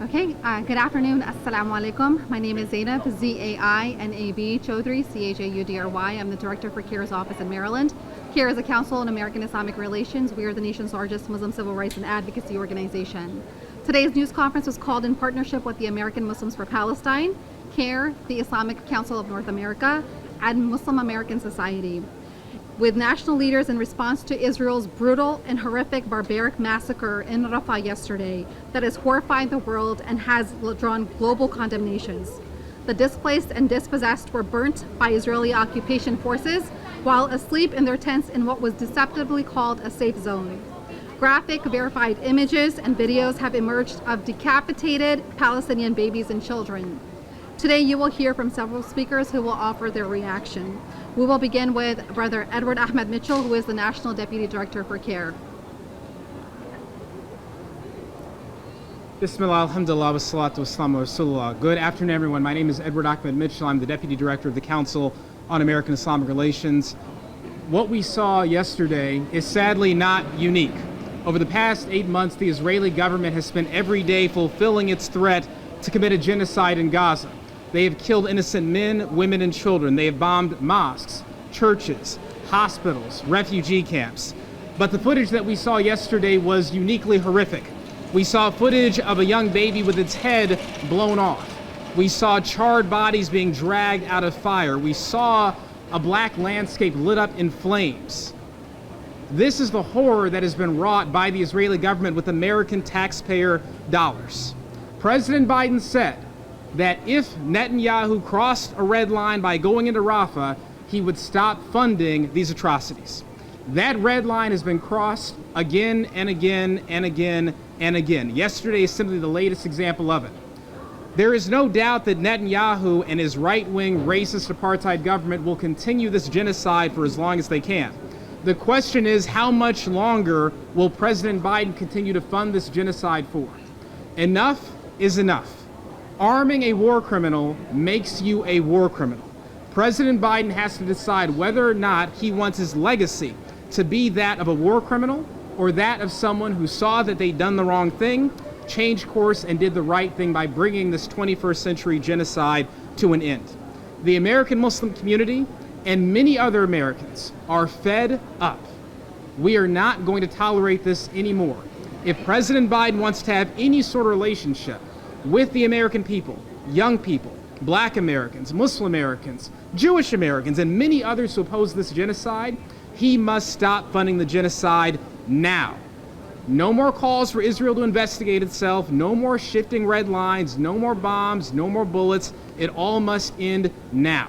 Okay, good afternoon. Assalamu alaikum. My name is Zainab, Z-A-I-N-A-B Chaudhry, C-H-A-U-D-R-Y. I'm the director for CARE's office in Maryland. CARE is a council on American Islamic relations. We are the nation's largest Muslim civil rights and advocacy organization. Today's news conference was called in partnership with the American Muslims for Palestine, CARE, the Islamic Council of North America, and Muslim American Society, with national leaders in response to Israel's brutal and horrific barbaric massacre in Rafah yesterday that has horrified the world and has drawn global condemnations. The displaced and dispossessed were burnt by Israeli occupation forces while asleep in their tents in what was deceptively called a safe zone. Graphic, verified images and videos have emerged of decapitated Palestinian babies and children. Today you will hear from several speakers who will offer their reaction. We will begin with Brother Edward Ahmed Mitchell, who is the National Deputy Director for CARE. Bismillah, alhamdulillah, wassalatu wassalamu ala rasulullah. Good afternoon, everyone. My name is Edward Ahmed Mitchell. I'm the Deputy Director of the Council on American Islamic Relations. What we saw yesterday is sadly not unique. Over the past 8 months, the Israeli government has spent every day fulfilling its threat to commit a genocide in Gaza. They have killed innocent men, women, and children. They have bombed mosques, churches, hospitals, refugee camps. But the footage that we saw yesterday was uniquely horrific. We saw footage of a young baby with its head blown off. We saw charred bodies being dragged out of fire. We saw a black landscape lit up in flames. This is the horror that has been wrought by the Israeli government with American taxpayer dollars. President Biden said that if Netanyahu crossed a red line by going into Rafah, he would stop funding these atrocities. That red line has been crossed again and again and again and again. Yesterday is simply the latest example of it. There is no doubt that Netanyahu and his right-wing racist apartheid government will continue this genocide for as long as they can. The question is, how much longer will President Biden continue to fund this genocide for? Enough is enough. Arming a war criminal makes you a war criminal. President Biden has to decide whether or not he wants his legacy to be that of a war criminal or that of someone who saw that they'd done the wrong thing, changed course, and did the right thing by bringing this 21st century genocide to an end. The American Muslim community and many other Americans are fed up. We are not going to tolerate this anymore. If President Biden wants to have any sort of relationship with the American people, young people, Black Americans, Muslim Americans, Jewish Americans, and many others who oppose this genocide, he must stop funding the genocide now. No more calls for Israel to investigate itself, no more shifting red lines, no more bombs, no more bullets. It all must end now.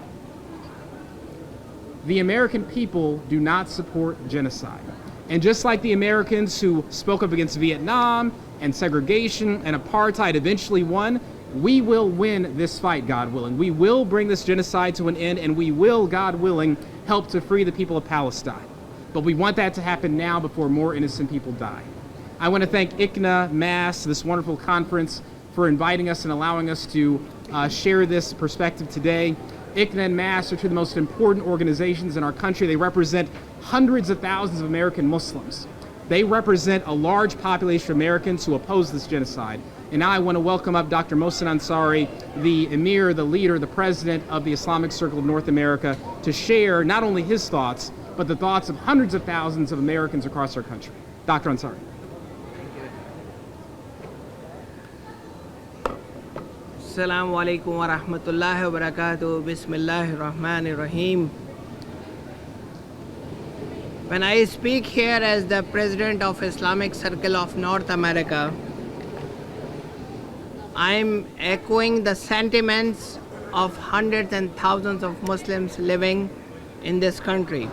The American people do not support genocide. And just like the Americans who spoke up against Vietnam and segregation and apartheid eventually won, we will win this fight, God willing. We will bring this genocide to an end, and we will, God willing, help to free the people of Palestine. But we want that to happen now before more innocent people die. I want to thank ICNA, MASS, this wonderful conference, for inviting us and allowing us to share this perspective today. ICNA and MASS are two of the most important organizations in our country. They represent hundreds of thousands of American Muslims. They represent a large population of Americans who oppose this genocide. And now I want to welcome up Dr. Mohsen Ansari, the Emir, the leader, the president of the Islamic Circle of North America, to share not only his thoughts, but the thoughts of hundreds of thousands of Americans across our country. Dr. Ansari. Assalamu alaikum wa rahmatullahi wa barakatuh. Bismillahir Rahmanir Rahim. When I speak here as the President of Islamic Circle of North America, I'm echoing the sentiments of hundreds and thousands of Muslims living in this country.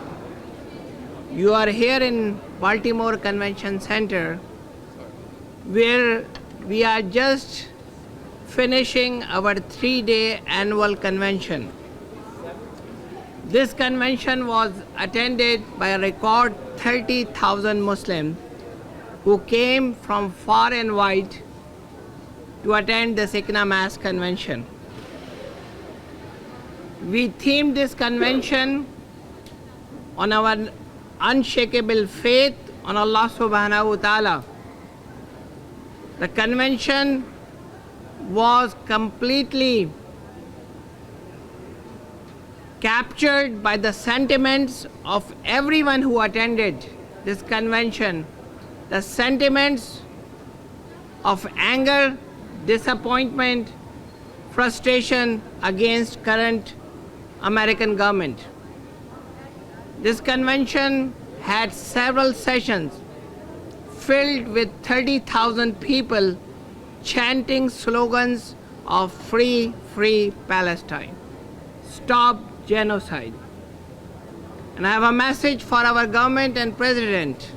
You are here in Baltimore Convention Center, where we are just finishing our 3-day annual convention. This convention was attended by a record 30,000 Muslims who came from far and wide to attend the ICNA Mass Convention. We themed this convention on our unshakable faith on Allah subhanahu wa ta'ala. The convention was completely captured by the sentiments of everyone who attended this convention, the sentiments of anger, disappointment, frustration against current American government. This convention had several sessions filled with 30,000 people chanting slogans of free, free Palestine, stop genocide. And I have a message for our government and president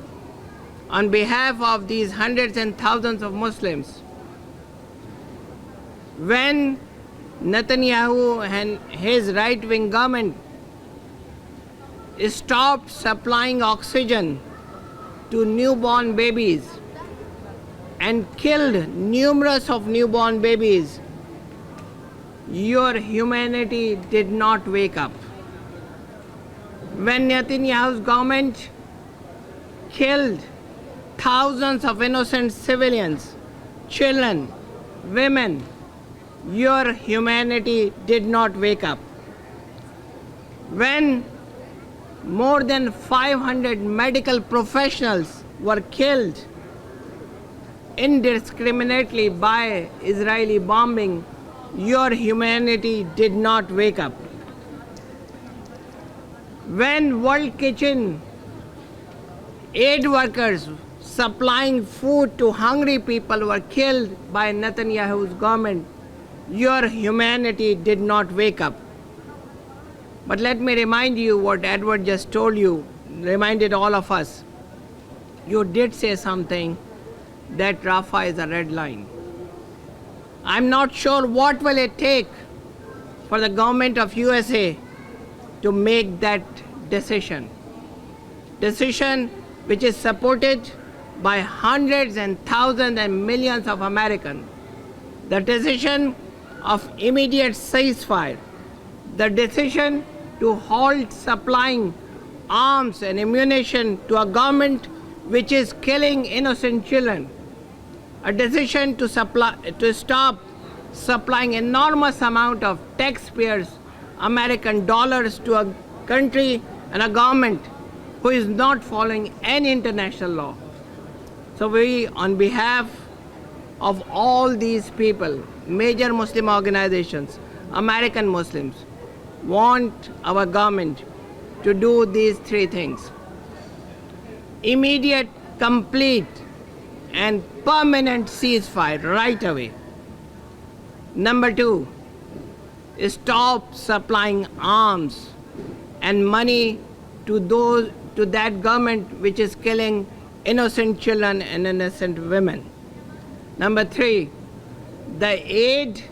on behalf of these hundreds and thousands of Muslims. When Netanyahu and his right-wing government stopped supplying oxygen to newborn babies and killed numerous of newborn babies, your humanity did not wake up. When Netanyahu's government killed thousands of innocent civilians, children, women, your humanity did not wake up. When more than 500 medical professionals were killed indiscriminately by Israeli bombing, your humanity did not wake up. When World Kitchen aid workers supplying food to hungry people were killed by Netanyahu's government, your humanity did not wake up. But let me remind you what Edward just told you, reminded all of us. You did say something that Rafah is a red line. I'm not sure what will it take for the government of USA to make that decision. Decision which is supported by hundreds and thousands and millions of Americans. The decision of immediate ceasefire. The decision to halt supplying arms and ammunition to a government which is killing innocent children. A decision to stop supplying enormous amount of taxpayers' American dollars to a country and a government who is not following any international law. So we, on behalf of all these people, major Muslim organizations, American Muslims, want our government to do these three things. Immediate, complete, and permanent ceasefire right away. Number two, stop supplying arms and money to that government which is killing innocent children and innocent women. Number three, the aid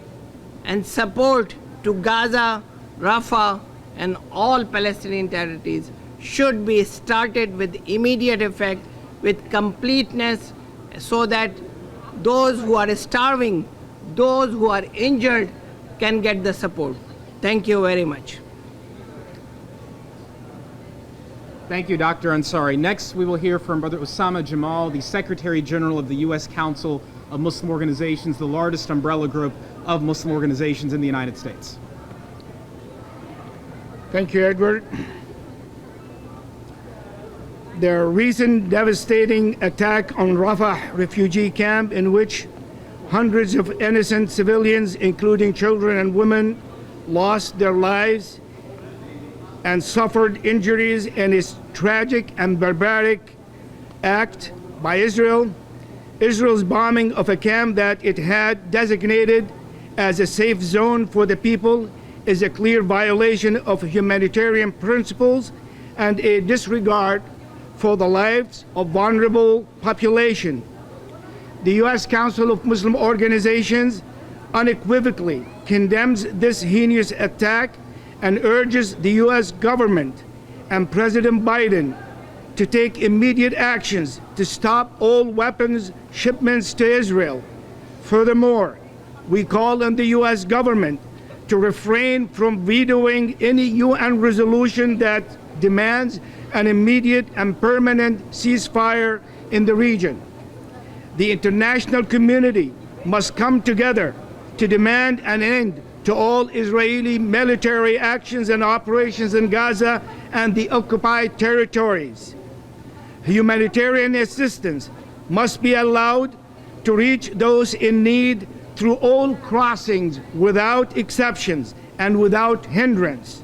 and support to Gaza, Rafah, and all Palestinian territories should be started with immediate effect, with completeness, so that those who are starving, those who are injured can get the support. Thank you very much. Thank you, Dr. Ansari. Next, we will hear from Brother Osama Jamal, the Secretary General of the U.S. Council of Muslim Organizations, the largest umbrella group of Muslim organizations in the United States. Thank you, Edward. The recent devastating attack on Rafah refugee camp, in which hundreds of innocent civilians, including children and women, lost their lives and suffered injuries, in its tragic and barbaric act by Israel. Israel's bombing of a camp that it had designated as a safe zone for the people is a clear violation of humanitarian principles and a disregard for the lives of vulnerable population. The U.S. Council of Muslim Organizations unequivocally condemns this heinous attack and urges the U.S. government and President Biden to take immediate actions to stop all weapons shipments to Israel. Furthermore, we call on the U.S. government to refrain from vetoing any UN resolution that demands an immediate and permanent ceasefire in the region. The international community must come together to demand an end to all Israeli military actions and operations in Gaza and the occupied territories. Humanitarian assistance must be allowed to reach those in need through all crossings without exceptions and without hindrance.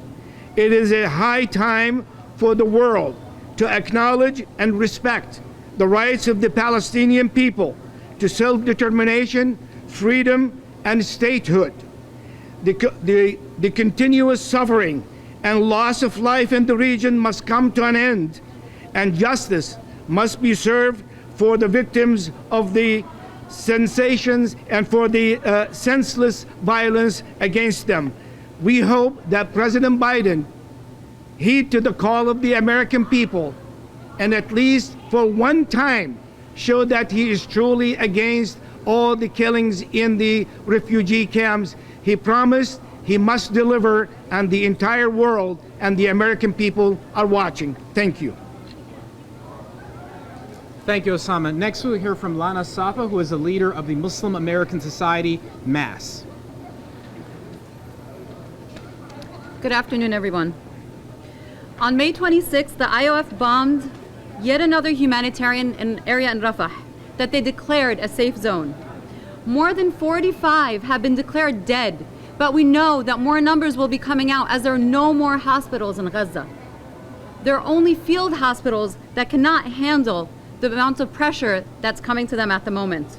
It is a high time for the world to acknowledge and respect the rights of the Palestinian people to self-determination, freedom, and statehood. The continuous suffering and loss of life in the region must come to an end, and justice must be served for the victims of the sensations and for the senseless violence against them. We hope that President Biden heed to the call of the American people and at least for one time show that he is truly against all the killings in the refugee camps. He promised he must deliver, and the entire world and the American people are watching. Thank you. Thank you, Osama. Next, we'll hear from Lana Safa, who is a leader of the Muslim American Society, MAS. Good afternoon, everyone. On May 26th, the IOF bombed yet another humanitarian area in Rafah that they declared a safe zone. More than 45 have been declared dead, but we know that more numbers will be coming out as there are no more hospitals in Gaza. There are only field hospitals that cannot handle the amount of pressure that's coming to them at the moment.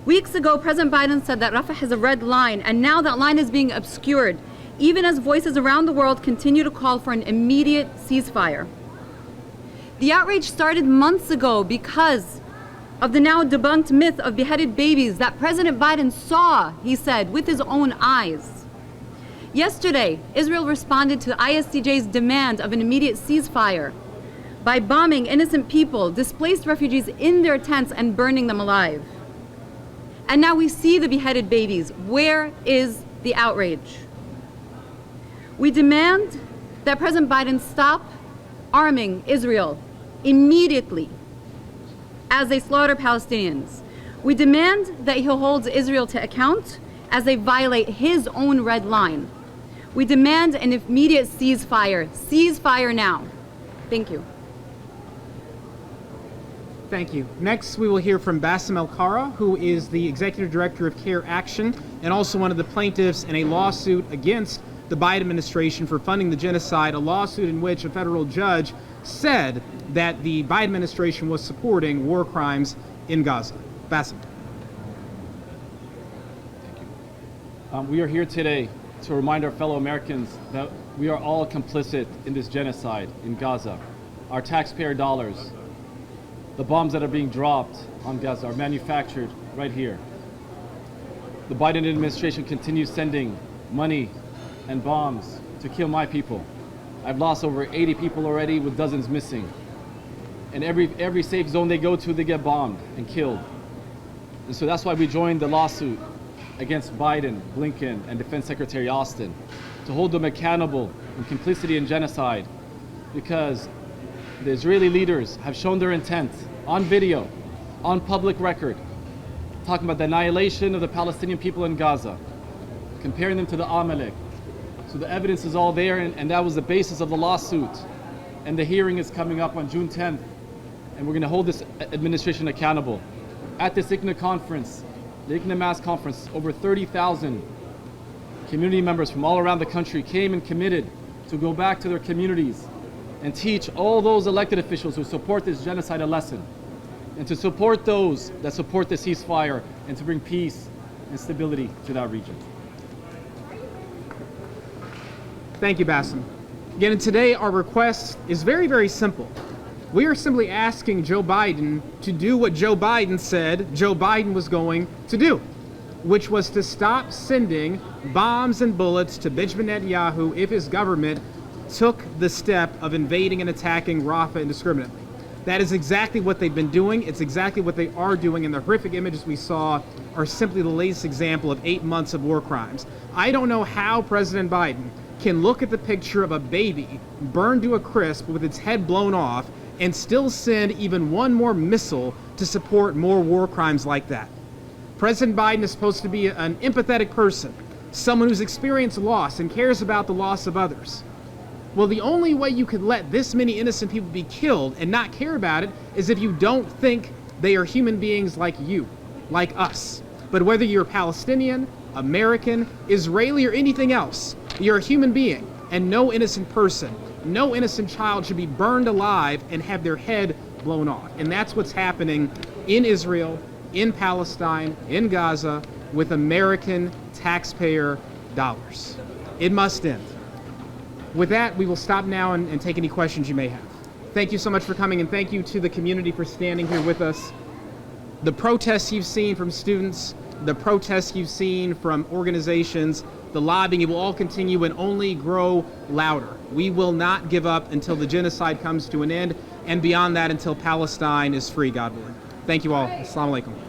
Weeks ago, President Biden said that Rafah is a red line, and now that line is being obscured, even as voices around the world continue to call for an immediate ceasefire. The outrage started months ago because of the now debunked myth of beheaded babies that President Biden saw, he said, with his own eyes. Yesterday, Israel responded to the ISCJ's demand of an immediate ceasefire by bombing innocent people, displaced refugees in their tents, and burning them alive. And now we see the beheaded babies. Where is the outrage? We demand that President Biden stop arming Israel immediately as they slaughter Palestinians. We demand that he holds Israel to account as they violate his own red line. We demand an immediate ceasefire. Ceasefire now. Thank you. Thank you. Next, we will hear from Bassem El-Kara, who is the Executive Director of CARE Action and also one of the plaintiffs in a lawsuit against the Biden administration for funding the genocide, a lawsuit in which a federal judge said that the Biden administration was supporting war crimes in Gaza. Bassem. We are here today to remind our fellow Americans that we are all complicit in this genocide in Gaza. Our taxpayer dollars, the bombs that are being dropped on Gaza are manufactured right here. The Biden administration continues sending money and bombs to kill my people. I've lost over 80 people already with dozens missing. And every safe zone they go to, they get bombed and killed. And so that's why we joined the lawsuit against Biden, Blinken, and Defense Secretary Austin to hold them accountable in complicity in genocide, because the Israeli leaders have shown their intent on video, on public record, talking about the annihilation of the Palestinian people in Gaza, comparing them to the Amalek. So the evidence is all there, and that was the basis of the lawsuit. And the hearing is coming up on June 10th, and we're going to hold this administration accountable. At this ICNA conference, the ICNA Mass Conference, over 30,000 community members from all around the country came and committed to go back to their communities and teach all those elected officials who support this genocide a lesson, and to support those that support the ceasefire, and to bring peace and stability to that region. Thank you, Bassem. Again, and today our request is very, very simple. We are simply asking Joe Biden to do what Joe Biden said Joe Biden was going to do, which was to stop sending bombs and bullets to Benjamin Netanyahu if his government took the step of invading and attacking Rafah indiscriminately. That is exactly what they've been doing. It's exactly what they are doing, and the horrific images we saw are simply the latest example of 8 months of war crimes. I don't know how President Biden can look at the picture of a baby burned to a crisp with its head blown off and still send even one more missile to support more war crimes like that. President Biden is supposed to be an empathetic person, someone who's experienced loss and cares about the loss of others. Well, the only way you could let this many innocent people be killed and not care about it is if you don't think they are human beings like you, like us. But whether you're Palestinian, American, Israeli, or anything else, you're a human being, and no innocent person, no innocent child should be burned alive and have their head blown off. And that's what's happening in Israel, in Palestine, in Gaza, with American taxpayer dollars. It must end. With that, we will stop now and take any questions you may have. Thank you so much for coming, and thank you to the community for standing here with us. The protests you've seen from students, the protests you've seen from organizations, the lobbying, it will all continue and only grow louder. We will not give up until the genocide comes to an end, and beyond that until Palestine is free, God willing. Thank you all. Assalamu alaikum.